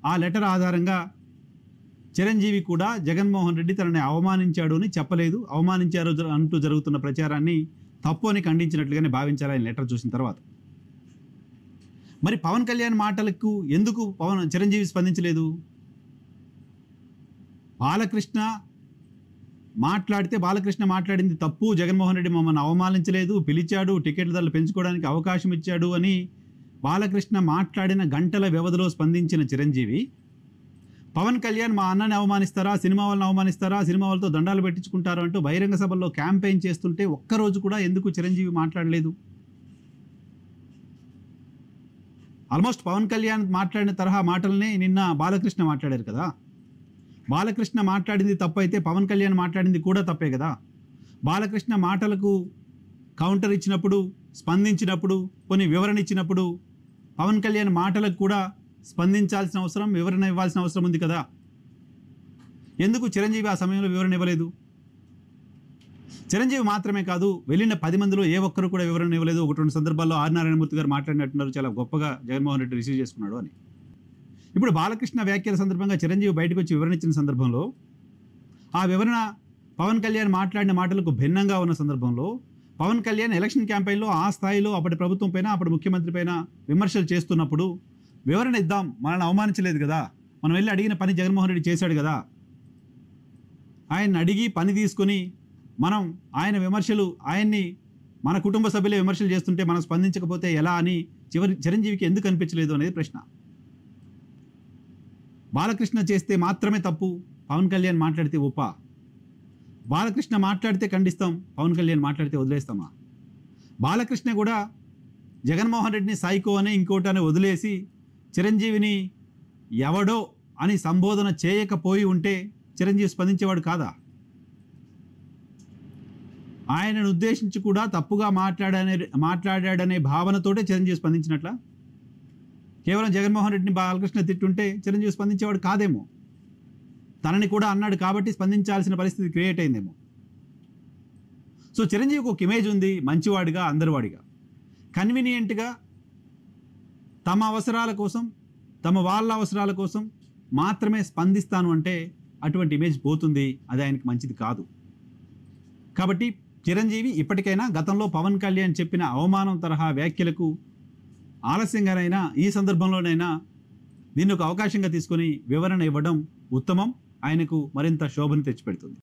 ఆ లెటర్ ఆధారంగా చిరంజీవి కూడా జగన్మోహన్ రెడ్డి తనని అవమానించాడు అని చెప్పలేదు. అవమానించారు అంటూ జరుగుతున్న ప్రచారాన్ని తప్పు అని ఖండించినట్లుగానే భావించారు ఆయన లెటర్ చూసిన తర్వాత. మరి పవన్ కళ్యాణ్ మాటలకు ఎందుకు చిరంజీవి స్పందించలేదు? బాలకృష్ణ మాట్లాడింది తప్పు, జగన్మోహన్ రెడ్డి మమ్మల్ని అవమానించలేదు, పిలిచాడు, టికెట్ల ధరలు పెంచుకోవడానికి అవకాశం ఇచ్చాడు అని బాలకృష్ణ మాట్లాడిన గంటల వ్యవధిలో స్పందించిన చిరంజీవి, పవన్ కళ్యాణ్ మా అన్నని అవమానిస్తారా, సినిమా వాళ్ళని అవమానిస్తారా, సినిమా వాళ్ళతో దండాలు పెట్టించుకుంటారు అంటూ బహిరంగ సభల్లో క్యాంపెయిన్ చేస్తుంటే ఒక్కరోజు కూడా ఎందుకు చిరంజీవి మాట్లాడలేదు? ఆల్మోస్ట్ పవన్ కళ్యాణ్ మాట్లాడిన తరహా మాటలనే నిన్న బాలకృష్ణ మాట్లాడారు కదా. బాలకృష్ణ మాట్లాడింది తప్పు అయితే పవన్ కళ్యాణ్ మాట్లాడింది కూడా తప్పే కదా. బాలకృష్ణ మాటలకు కౌంటర్ ఇచ్చినప్పుడు, స్పందించినప్పుడు, కొన్ని వివరణ ఇచ్చినప్పుడు పవన్ కళ్యాణ్ మాటలకు కూడా స్పందించాల్సిన అవసరం, వివరణ ఇవ్వాల్సిన అవసరం ఉంది కదా. ఎందుకు చిరంజీవి ఆ సమయంలో వివరణ ఇవ్వలేదు? చిరంజీవి మాత్రమే కాదు, వెళ్ళిన 10 మందిలో ఏ ఒక్కరు కూడా వివరణ ఇవ్వలేదు. 1-2 సందర్భాల్లో ఆర్ నారాయణమూర్తి గారు మాట్లాడినట్టున్నారు, చాలా గొప్పగా జగన్మోహన్ రెడ్డి రిసీవ్ చేసుకున్నాడు అని. ఇప్పుడు బాలకృష్ణ వ్యాఖ్యల సందర్భంగా చిరంజీవి బయటకు వచ్చి వివరణ ఇచ్చిన సందర్భంలో, ఆ వివరణ పవన్ కళ్యాణ్ మాట్లాడిన మాటలకు భిన్నంగా ఉన్న సందర్భంలో, పవన్ కళ్యాణ్ ఎలక్షన్ క్యాంపెయిన్లో ఆ స్థాయిలో అప్పటి ప్రభుత్వం పైన, అప్పటి ముఖ్యమంత్రి పైన విమర్శలు చేస్తున్నప్పుడు వివరణ ఇద్దాం, మనల్ని అవమానించలేదు కదా, మనం వెళ్ళి అడిగిన పని జగన్మోహన్ రెడ్డి చేశాడు కదా, ఆయన్ని అడిగి పని తీసుకొని మనం ఆయన్ని మన కుటుంబ సభ్యులే విమర్శలు చేస్తుంటే మనం స్పందించకపోతే ఎలా అని చిరంజీవికి ఎందుకు అనిపించలేదు అనేది ప్రశ్న. బాలకృష్ణ చేస్తే మాత్రమే తప్పు, పవన్ కళ్యాణ్ మాట్లాడితే ఒప్ప? బాలకృష్ణ మాట్లాడితే ఖండిస్తాం, పవన్ కళ్యాణ్ మాట్లాడితే వదిలేస్తామా? బాలకృష్ణ కూడా జగన్మోహన్ రెడ్డిని సైకో అని ఇంకోటని వదిలేసి చిరంజీవిని ఎవడో అని సంబోధన చేయకపోయి ఉంటే చిరంజీవి స్పందించేవాడు కాదా? ఆయనను ఉద్దేశించి కూడా తప్పుగా మాట్లాడాడనే భావనతోటే చిరంజీవి స్పందించినట్ల? కేవలం జగన్మోహన్ రెడ్డిని బాలకృష్ణ తిట్టుంటే చిరంజీవి స్పందించేవాడు కాదేమో. తనని కూడా అన్నాడు కాబట్టి స్పందించాల్సిన పరిస్థితి క్రియేట్ అయిందేమో. సో చిరంజీవికి ఒక ఇమేజ్ ఉంది, మంచివాడిగా, అందరివాడిగా. కన్వీనియంట్గా తమ అవసరాల కోసం, వాళ్ళ అవసరాల కోసం మాత్రమే స్పందిస్తాను అంటే అటువంటి ఇమేజ్ పోతుంది, అది ఆయనకి మంచిది కాదు. కాబట్టి చిరంజీవి ఇప్పటికైనా గతంలో పవన్ కళ్యాణ్ చెప్పిన అవమానం తరహా వ్యాఖ్యలకు ఆలస్యంగానైనా, ఈ సందర్భంలోనైనా దీన్ని ఒక అవకాశంగా తీసుకొని వివరణ ఇవ్వడం ఉత్తమం, ఆయనకు మరింత శోభను తెచ్చిపెడుతుంది.